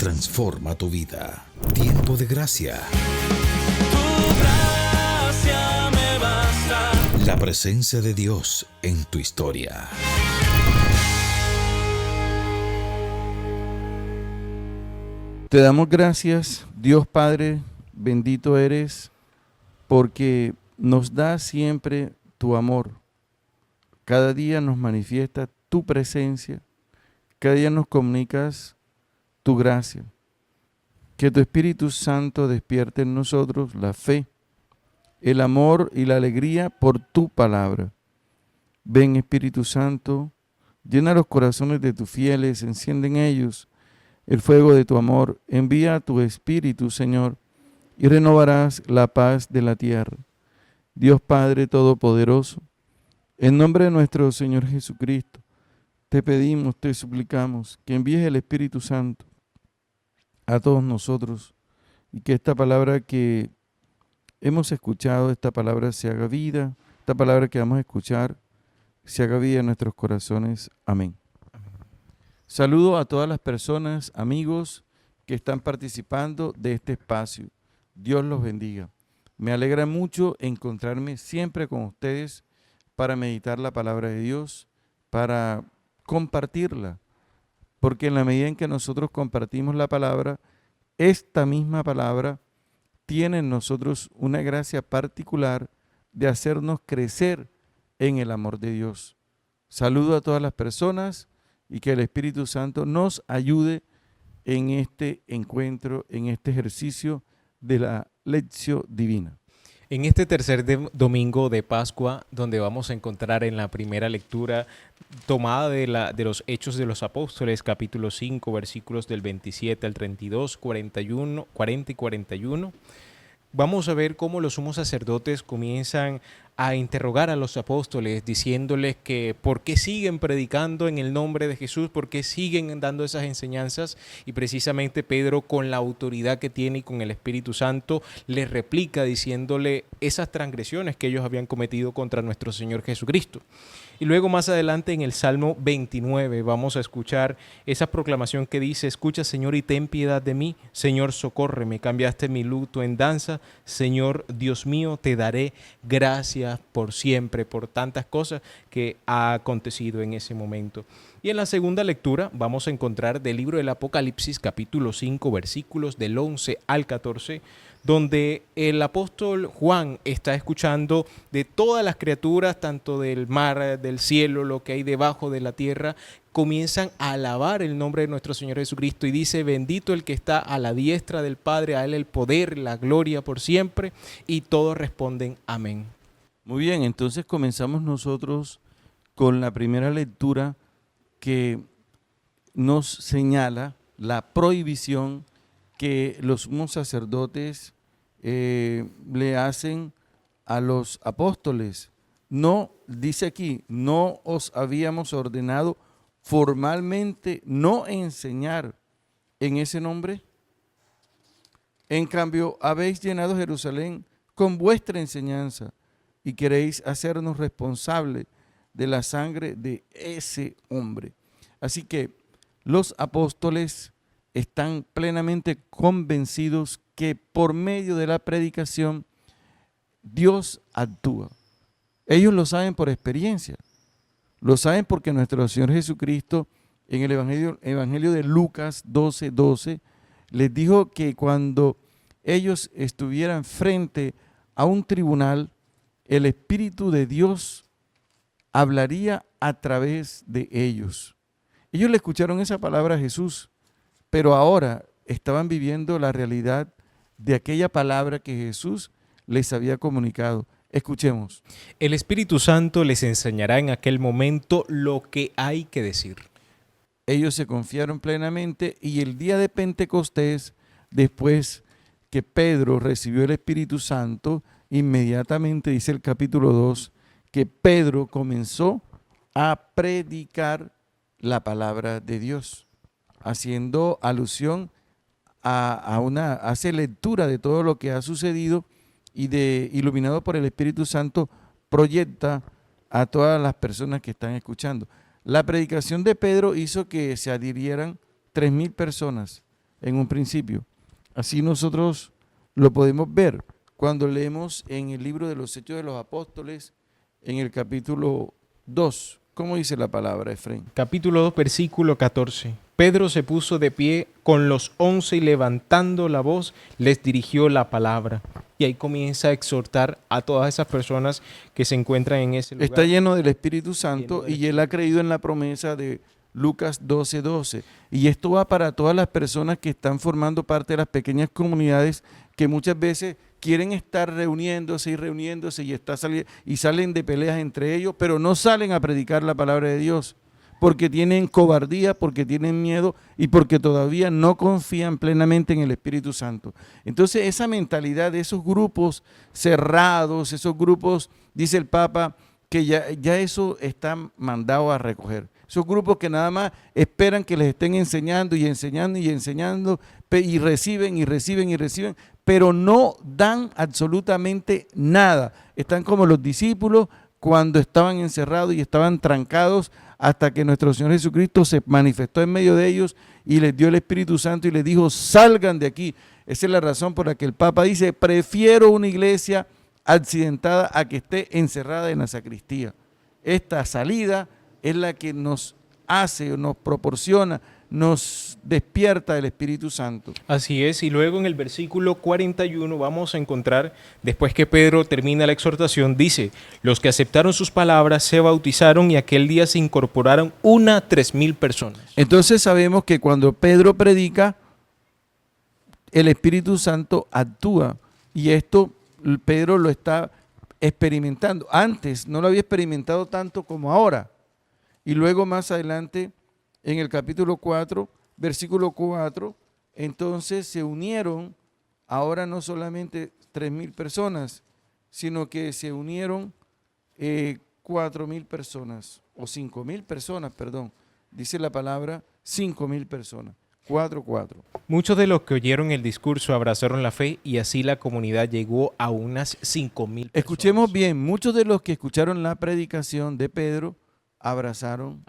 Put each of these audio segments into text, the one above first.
transforma tu vida. Tiempo de gracia. Tu gracia me basta. La presencia de Dios en tu historia. Te damos gracias, Dios Padre, bendito eres, porque nos da siempre tu amor. Cada día nos manifiesta tu presencia, cada día nos comunicas tu gracia. Que tu Espíritu Santo despierte en nosotros la fe, el amor y la alegría por tu palabra. Ven, Espíritu Santo, llena los corazones de tus fieles, enciende en ellos el fuego de tu amor. Envía a tu Espíritu, Señor, y renovarás la paz de la tierra. Dios Padre Todopoderoso, en nombre de nuestro Señor Jesucristo, te pedimos, te suplicamos que envíes el Espíritu Santo a todos nosotros y que esta palabra que hemos escuchado, esta palabra se haga vida, esta palabra que vamos a escuchar se haga vida en nuestros corazones. Amén. Saludo a todas las personas, amigos que están participando de este espacio. Dios los bendiga. Me alegra mucho encontrarme siempre con ustedes para meditar la palabra de Dios, para compartirla, porque en la medida en que nosotros compartimos la palabra, esta misma palabra tiene en nosotros una gracia particular de hacernos crecer en el amor de Dios. Saludo a todas las personas y que el Espíritu Santo nos ayude en este encuentro, en este ejercicio de la lección divina. En este tercer domingo de Pascua, donde vamos a encontrar en la primera lectura tomada de los Hechos de los Apóstoles, capítulo 5, versículos del 27 al 32, 40 y 41, vamos a ver cómo los sumos sacerdotes comienzan a interrogar a los apóstoles, diciéndoles que por qué siguen predicando en el nombre de Jesús, por qué siguen dando esas enseñanzas, y precisamente Pedro, con la autoridad que tiene y con el Espíritu Santo, les replica diciéndole esas transgresiones que ellos habían cometido contra nuestro Señor Jesucristo. Y luego más adelante en el Salmo 29 vamos a escuchar esa proclamación que dice: escucha, Señor, y ten piedad de mí. Señor, socórreme. Cambiaste mi luto en danza. Señor, Dios mío, te daré gracias por siempre, por tantas cosas que ha acontecido en ese momento. Y en la segunda lectura vamos a encontrar del libro del Apocalipsis, capítulo 5, versículos del 11 al 14, donde el apóstol Juan está escuchando de todas las criaturas, tanto del mar, del cielo, lo que hay debajo de la tierra, comienzan a alabar el nombre de nuestro Señor Jesucristo y dice: bendito el que está a la diestra del Padre, a él el poder, la gloria por siempre, y todos responden amén. Muy bien, entonces comenzamos nosotros con la primera lectura que nos señala la prohibición que los sumos sacerdotes le hacen a los apóstoles. No, dice aquí, no os habíamos ordenado formalmente no enseñar en ese nombre. En cambio, habéis llenado Jerusalén con vuestra enseñanza y queréis hacernos responsables de la sangre de ese hombre. Así que los apóstoles están plenamente convencidos que por medio de la predicación Dios actúa. Ellos lo saben por experiencia, lo saben porque nuestro Señor Jesucristo en el Evangelio de Lucas 12:12 les dijo que cuando ellos estuvieran frente a un tribunal, el Espíritu de Dios hablaría a través de ellos. Ellos le escucharon esa palabra a Jesús, pero ahora estaban viviendo la realidad de aquella palabra que Jesús les había comunicado. Escuchemos. El Espíritu Santo les enseñará en aquel momento lo que hay que decir. Ellos se confiaron plenamente y el día de Pentecostés, después que Pedro recibió el Espíritu Santo, inmediatamente dice el capítulo 2 que Pedro comenzó a predicar la palabra de Dios, haciendo alusión hace lectura de todo lo que ha sucedido y iluminado por el Espíritu Santo, proyecta a todas las personas que están escuchando. La predicación de Pedro hizo que se adhirieran 3,000 personas. en un principio. Así nosotros lo podemos ver cuando leemos en el libro de los Hechos de los Apóstoles, en el capítulo 2. ¿Cómo dice la palabra, Efraín? Capítulo 2, versículo 14. Pedro se puso de pie con los 11 y levantando la voz les dirigió la palabra. Y ahí comienza a exhortar a todas esas personas que se encuentran en ese lugar. Está lleno del Espíritu Santo Lleno del y él ha creído en la promesa de Lucas 12:12. Y esto va para todas las personas que están formando parte de las pequeñas comunidades que muchas veces quieren estar reuniéndose y salen de peleas entre ellos, pero no salen a predicar la palabra de Dios porque tienen cobardía, porque tienen miedo y porque todavía no confían plenamente en el Espíritu Santo. Entonces esa mentalidad de esos grupos cerrados, esos grupos, dice el Papa, que ya eso está mandado a recoger. Esos grupos que nada más esperan que les estén enseñando y enseñando y enseñando y reciben, pero no dan absolutamente nada. Están como los discípulos cuando estaban encerrados y estaban trancados hasta que nuestro Señor Jesucristo se manifestó en medio de ellos y les dio el Espíritu Santo y les dijo, salgan de aquí. Esa es la razón por la que el Papa dice, prefiero una iglesia accidentada a que esté encerrada en la sacristía. Esta salida es la que nos hace, nos proporciona, nos despierta el Espíritu Santo. Así es, y luego en el versículo 41 vamos a encontrar, después que Pedro termina la exhortación, dice, los que aceptaron sus palabras se bautizaron y aquel día se incorporaron 3,000 personas. Entonces sabemos que cuando Pedro predica, el Espíritu Santo actúa y esto Pedro lo está experimentando. Antes no lo había experimentado tanto como ahora. Y luego más adelante, en el capítulo 4, versículo 4, entonces se unieron, ahora no solamente 3,000 personas, sino que se unieron 4,000 personas, o 5,000 personas, perdón, dice la palabra 5,000 personas, 4. Muchos de los que oyeron el discurso abrazaron la fe y así la comunidad llegó a unas 5,000 personas. Escuchemos bien, muchos de los que escucharon la predicación de Pedro abrazaron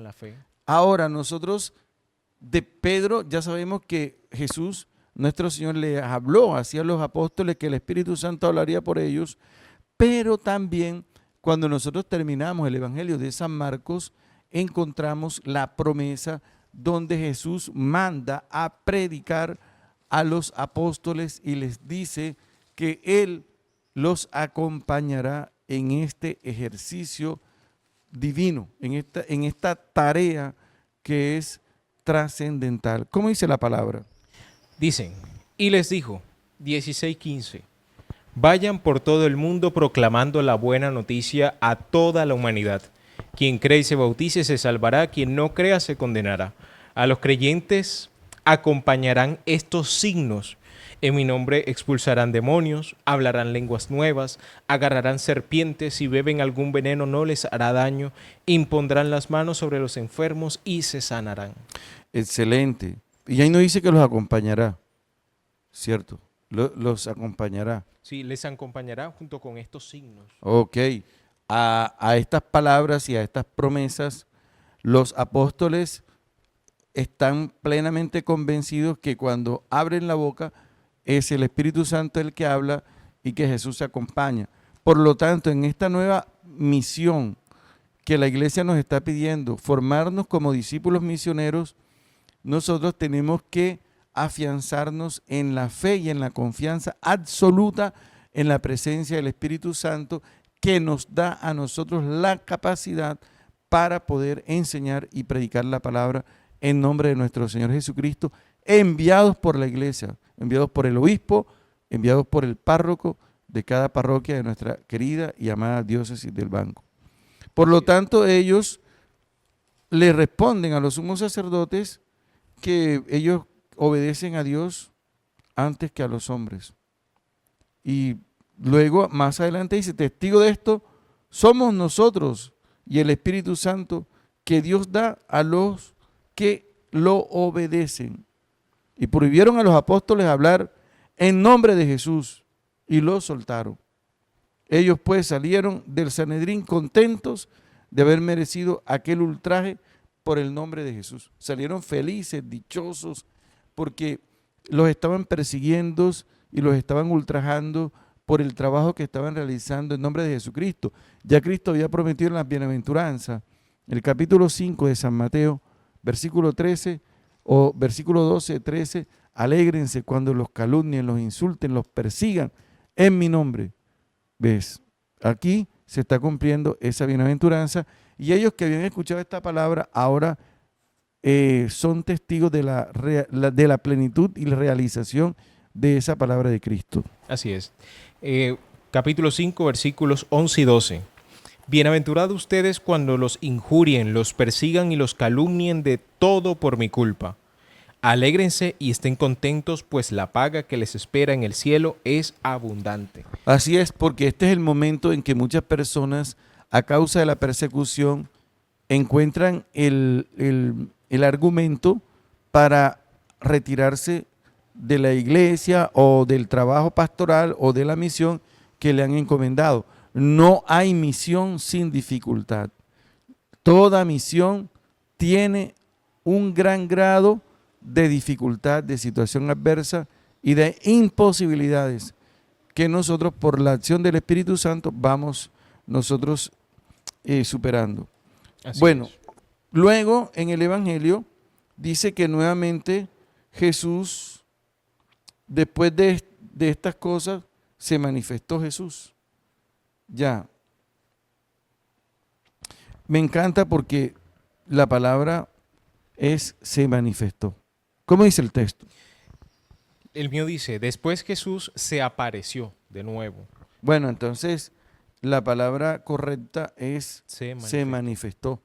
la fe. Ahora nosotros de Pedro ya sabemos que Jesús, nuestro Señor, le habló hacia los apóstoles que el Espíritu Santo hablaría por ellos, pero también cuando nosotros terminamos el Evangelio de San Marcos, encontramos la promesa donde Jesús manda a predicar a los apóstoles y les dice que Él los acompañará en este ejercicio divino, en esta tarea que es trascendental. ¿Cómo dice la palabra? Dicen, y les dijo, 16:15, vayan por todo el mundo proclamando la buena noticia a toda la humanidad. Quien cree y se bautice se salvará, quien no crea se condenará. A los creyentes acompañarán estos signos. En mi nombre expulsarán demonios, hablarán lenguas nuevas, agarrarán serpientes, si beben algún veneno no les hará daño, impondrán las manos sobre los enfermos y se sanarán. Excelente. Y ahí no dice que los acompañará, ¿cierto? Los acompañará. Sí, les acompañará junto con estos signos. Ok. A estas palabras y a estas promesas, los apóstoles están plenamente convencidos que cuando abren la boca, es el Espíritu Santo el que habla y que Jesús se acompaña. Por lo tanto, en esta nueva misión que la iglesia nos está pidiendo, formarnos como discípulos misioneros, nosotros tenemos que afianzarnos en la fe y en la confianza absoluta en la presencia del Espíritu Santo que nos da a nosotros la capacidad para poder enseñar y predicar la palabra en nombre de nuestro Señor Jesucristo, enviados por la iglesia, enviados por el obispo, enviados por el párroco de cada parroquia de nuestra querida y amada diócesis del Banco. Por lo tanto, ellos le responden a los sumos sacerdotes que ellos obedecen a Dios antes que a los hombres. Y luego, más adelante dice, testigo de esto somos nosotros y el Espíritu Santo que Dios da a los que lo obedecen. Y prohibieron a los apóstoles hablar en nombre de Jesús y lo soltaron. Ellos pues salieron del Sanedrín contentos de haber merecido aquel ultraje por el nombre de Jesús. Salieron felices, dichosos, porque los estaban persiguiendo y los estaban ultrajando por el trabajo que estaban realizando en nombre de Jesucristo. Ya Cristo había prometido en las bienaventuranzas, el capítulo 5 de San Mateo, versículo 13 o versículo 12, 13, alégrense cuando los calumnien, los insulten, los persigan en mi nombre. ¿Ves? Aquí se está cumpliendo esa bienaventuranza y ellos que habían escuchado esta palabra ahora son testigos de la plenitud y la realización de esa palabra de Cristo. Así es. Capítulo 5, versículos 11 y 12. Bienaventurados ustedes cuando los injurien, los persigan y los calumnien de todo por mi culpa. Alégrense y estén contentos, pues la paga que les espera en el cielo es abundante. Así es, porque este es el momento en que muchas personas, a causa de la persecución, encuentran el argumento para retirarse de la iglesia o del trabajo pastoral o de la misión que le han encomendado. No hay misión sin dificultad. Toda misión tiene un gran grado de dificultad, de situación adversa y de imposibilidades que nosotros por la acción del Espíritu Santo vamos nosotros superando. Así Bueno, es. luego en el Evangelio dice que nuevamente Jesús, después de estas cosas, se manifestó Jesús. Ya. Me encanta porque la palabra es se manifestó. ¿Cómo dice el texto? El mío dice, después Jesús se apareció de nuevo. Bueno, entonces la palabra correcta es Se se manifestó.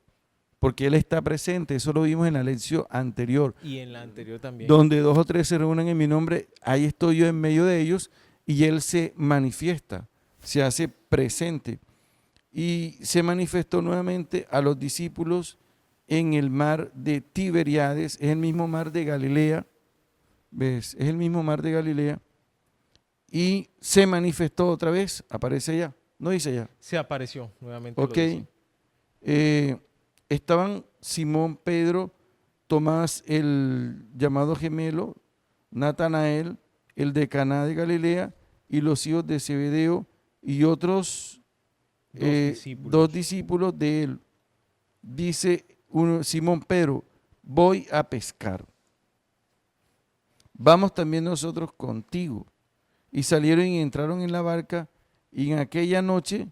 Porque Él está presente. Eso lo vimos en la lección anterior. Y en la anterior también. Donde 2 o 3 se reúnen en mi nombre, ahí estoy yo en medio de ellos y Él se manifiesta, se hace presente. Y se manifestó nuevamente a los discípulos en el mar de Tiberíades, es el mismo mar de Galilea, ¿ves? Es el mismo mar de Galilea. Y se manifestó otra vez, aparece allá, no dice allá. Se apareció nuevamente. Ok. Lo dice. Estaban Simón, Pedro, Tomás, el llamado gemelo, Natanael, el de Caná de Galilea, y los hijos de Zebedeo, y otros dos discípulos de él. Dice Simón Pedro, voy a pescar. Vamos también nosotros contigo. Y salieron y entraron en la barca, y en aquella noche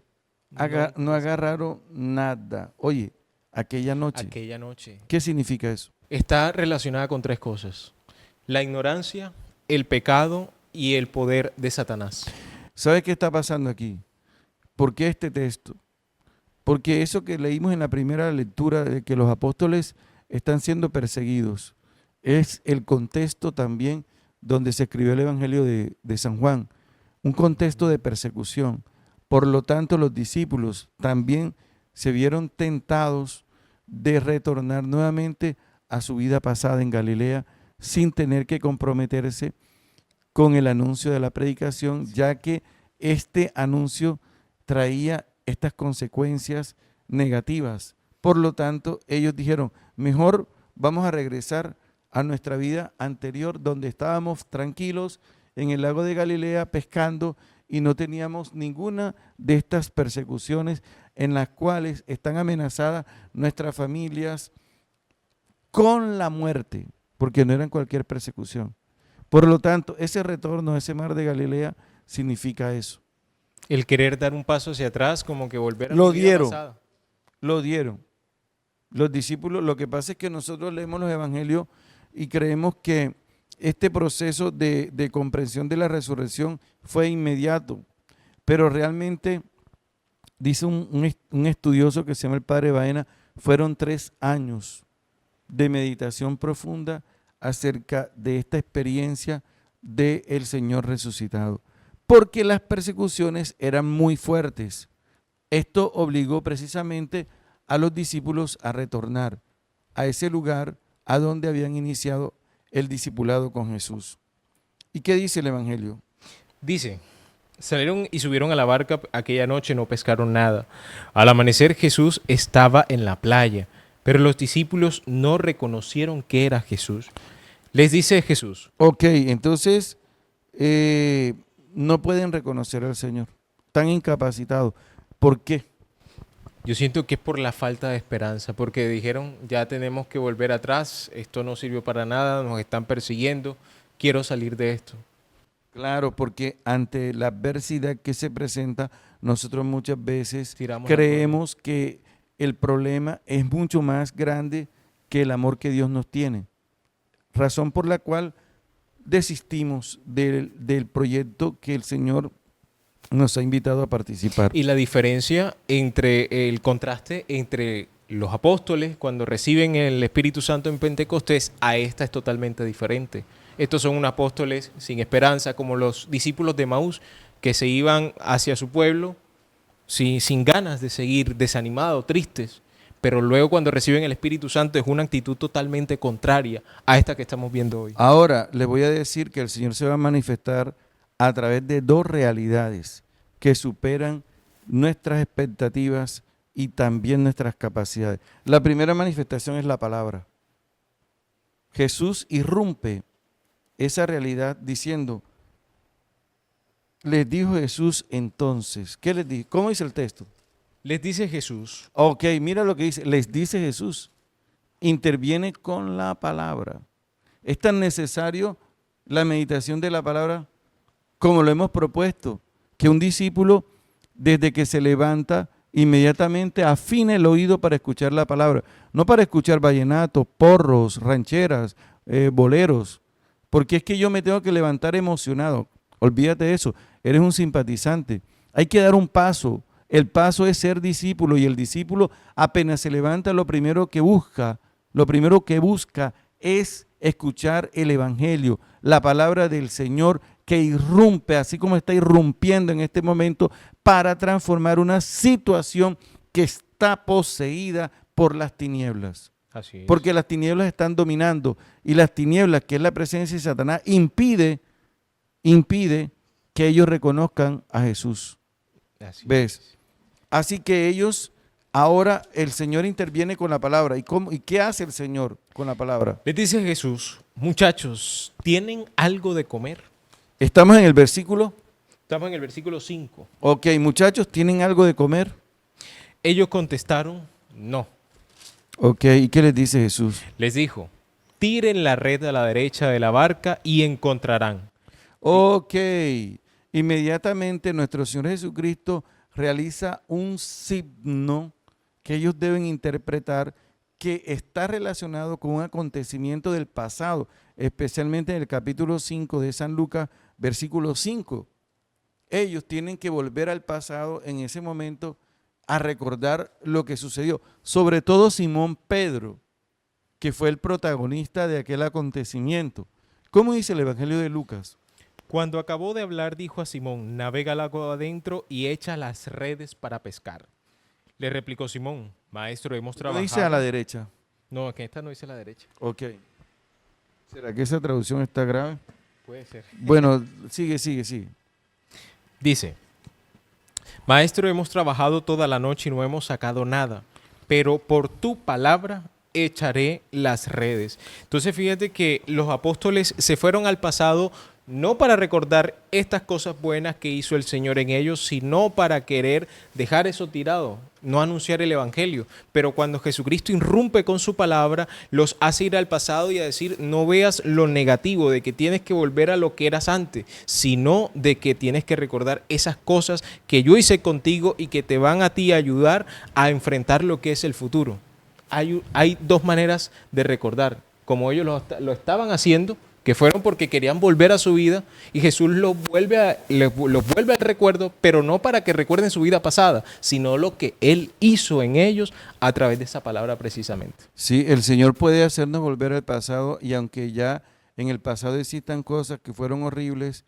no agarraron nada. Oye, aquella noche. Aquella noche. ¿Qué significa eso? Está relacionada con 3 cosas. La ignorancia, el pecado y el poder de Satanás. ¿Sabe qué está pasando aquí? ¿Por qué este texto? Porque eso que leímos en la primera lectura de que los apóstoles están siendo perseguidos es el contexto también donde se escribió el Evangelio de San Juan, un contexto de persecución. Por lo tanto, los discípulos también se vieron tentados de retornar nuevamente a su vida pasada en Galilea sin tener que comprometerse con el anuncio de la predicación, ya que este anuncio traía estas consecuencias negativas. Por lo tanto, ellos dijeron, mejor vamos a regresar a nuestra vida anterior, donde estábamos tranquilos en el lago de Galilea pescando y no teníamos ninguna de estas persecuciones en las cuales están amenazadas nuestras familias con la muerte, porque no eran cualquier persecución. Por lo tanto, ese retorno a ese mar de Galilea significa eso. El querer dar un paso hacia atrás, como que volver a Lo mi vida dieron. pasada. Lo dieron. Los discípulos, lo que pasa es que nosotros leemos los evangelios y creemos que este proceso de comprensión de la resurrección fue inmediato, pero realmente, dice un estudioso que se llama el padre Baena, fueron 3 años de meditación profunda acerca de esta experiencia del Señor resucitado, porque las persecuciones eran muy fuertes. Esto obligó precisamente a los discípulos a retornar a ese lugar a donde habían iniciado el discipulado con Jesús. ¿Y qué dice el Evangelio? Dice, salieron y subieron a la barca aquella noche, no pescaron nada. Al amanecer Jesús estaba en la playa, pero los discípulos no reconocieron que era Jesús. Les dice Jesús. Ok, entonces no pueden reconocer al Señor. Están incapacitados. ¿Por qué? Yo siento que es por la falta de esperanza, porque dijeron, ya tenemos que volver atrás, esto no sirvió para nada, nos están persiguiendo, quiero salir de esto. Claro, porque ante la adversidad que se presenta, nosotros muchas veces Tiramos la creemos que el problema es mucho más grande que el amor que Dios nos tiene. Razón por la cual desistimos del proyecto que el Señor nos ha invitado a participar. Y la diferencia entre el contraste entre los apóstoles cuando reciben el Espíritu Santo en Pentecostés a esta es totalmente diferente. Estos son unos apóstoles sin esperanza, como los discípulos de Maús que se iban hacia su pueblo sin ganas de seguir, desanimados, tristes. Pero luego cuando reciben el Espíritu Santo es una actitud totalmente contraria a esta que estamos viendo hoy. Ahora les voy a decir que el Señor se va a manifestar a través de dos realidades que superan nuestras expectativas y también nuestras capacidades. La primera manifestación es la palabra. Jesús irrumpe esa realidad diciendo, les dijo Jesús entonces, ¿qué les dijo? ¿Cómo dice el texto? Les dice Jesús. Ok, mira lo que dice, les dice Jesús, interviene con la palabra. Es tan necesario la meditación de la palabra como lo hemos propuesto, que un discípulo desde que se levanta inmediatamente afine el oído para escuchar la palabra, no para escuchar vallenatos, porros, rancheras, boleros, porque es que yo me tengo que levantar emocionado. Olvídate de eso, eres un simpatizante. Hay que dar un paso. El paso es ser discípulo y el discípulo apenas se levanta lo primero que busca es escuchar el evangelio, la palabra del Señor que irrumpe, así como está irrumpiendo en este momento para transformar una situación que está poseída por las tinieblas. Así es. Porque las tinieblas están dominando y las tinieblas, que es la presencia de Satanás, impide que ellos reconozcan a Jesús. Así ¿Ves? es. Así que ellos, ahora el Señor interviene con la palabra. ¿Y qué hace el Señor con la palabra? Les dice Jesús, muchachos, ¿tienen algo de comer? Estamos en el versículo. Estamos en el versículo 5. Ok, muchachos, ¿tienen algo de comer? Ellos contestaron, no. Ok, ¿y qué les dice Jesús? Les dijo, tiren la red a la derecha de la barca y encontrarán. Ok, inmediatamente nuestro Señor Jesucristo realiza un signo que ellos deben interpretar que está relacionado con un acontecimiento del pasado, especialmente en el capítulo 5 de San Lucas, versículo 5. Ellos tienen que volver al pasado en ese momento a recordar lo que sucedió, sobre todo Simón Pedro, que fue el protagonista de aquel acontecimiento. ¿Cómo dice el Evangelio de Lucas? Cuando acabó de hablar, dijo a Simón, navega al agua adentro y echa las redes para pescar. Le replicó Simón, maestro, hemos ¿Lo trabajado. dice a la derecha? No, que esta no dice a la derecha. Ok. ¿Será que esa traducción está grave? Puede ser. Bueno, sigue. Dice, maestro, hemos trabajado toda la noche y no hemos sacado nada, pero por tu palabra echaré las redes. Entonces fíjate que los apóstoles se fueron al pasado no para recordar estas cosas buenas que hizo el Señor en ellos, sino para querer dejar eso tirado, no anunciar el evangelio. Pero cuando Jesucristo irrumpe con su palabra, los hace ir al pasado y a decir, no veas lo negativo de que tienes que volver a lo que eras antes, sino de que tienes que recordar esas cosas que yo hice contigo y que te van a ti a ayudar a enfrentar lo que es el futuro. Hay dos maneras de recordar, como ellos lo estaban haciendo, que fueron porque querían volver a su vida, y Jesús los vuelve al recuerdo, pero no para que recuerden su vida pasada, sino lo que Él hizo en ellos a través de esa palabra precisamente. Sí, el Señor puede hacernos volver al pasado, y aunque ya en el pasado existan cosas que fueron horribles,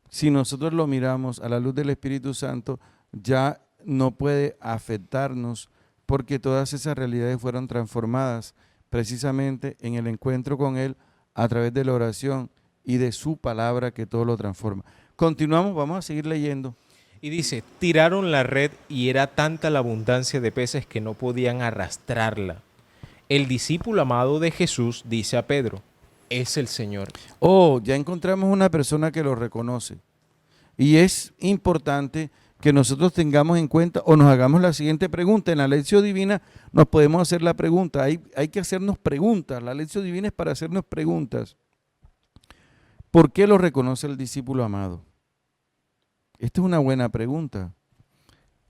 si nosotros lo miramos a la luz del Espíritu Santo, ya no puede afectarnos, porque todas esas realidades fueron transformadas precisamente en el encuentro con Él, a través de la oración y de su palabra que todo lo transforma. Continuamos, vamos a seguir leyendo. Y dice, tiraron la red y era tanta la abundancia de peces que no podían arrastrarla. El discípulo amado de Jesús dice a Pedro, es el Señor. Oh, ya encontramos una persona que lo reconoce. Y es importante que nosotros tengamos en cuenta o nos hagamos la siguiente pregunta. En la lección divina nos podemos hacer la pregunta. Hay que hacernos preguntas. La lección divina es para hacernos preguntas. ¿Por qué lo reconoce el discípulo amado? Esta es una buena pregunta.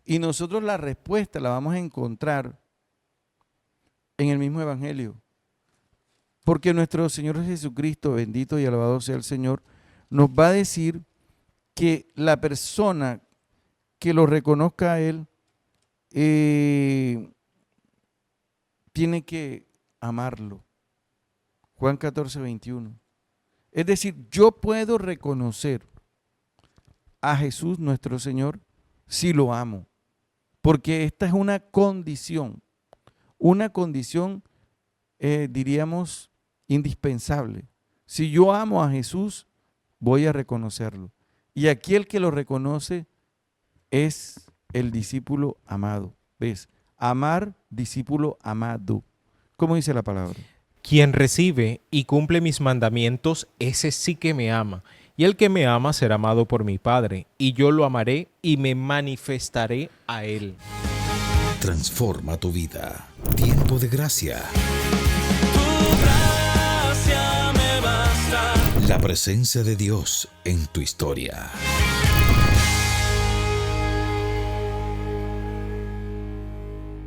Y nosotros la respuesta la vamos a encontrar en el mismo Evangelio. Porque nuestro Señor Jesucristo, bendito y alabado sea el Señor, nos va a decir que la persona que lo reconozca a Él tiene que amarlo. Juan 14, 21. Es decir, yo puedo reconocer a Jesús nuestro Señor si lo amo. Porque esta es una condición, diríamos, indispensable. Si yo amo a Jesús, voy a reconocerlo. Y aquí el que lo reconoce es el discípulo amado. ¿Ves? Amar, discípulo amado. ¿Cómo dice la palabra? Quien recibe y cumple mis mandamientos, ese sí que me ama. Y el que me ama será amado por mi Padre, y yo lo amaré y me manifestaré a él. Transforma tu vida. Tiempo de gracia. Tu gracia me basta. La presencia de Dios en tu historia.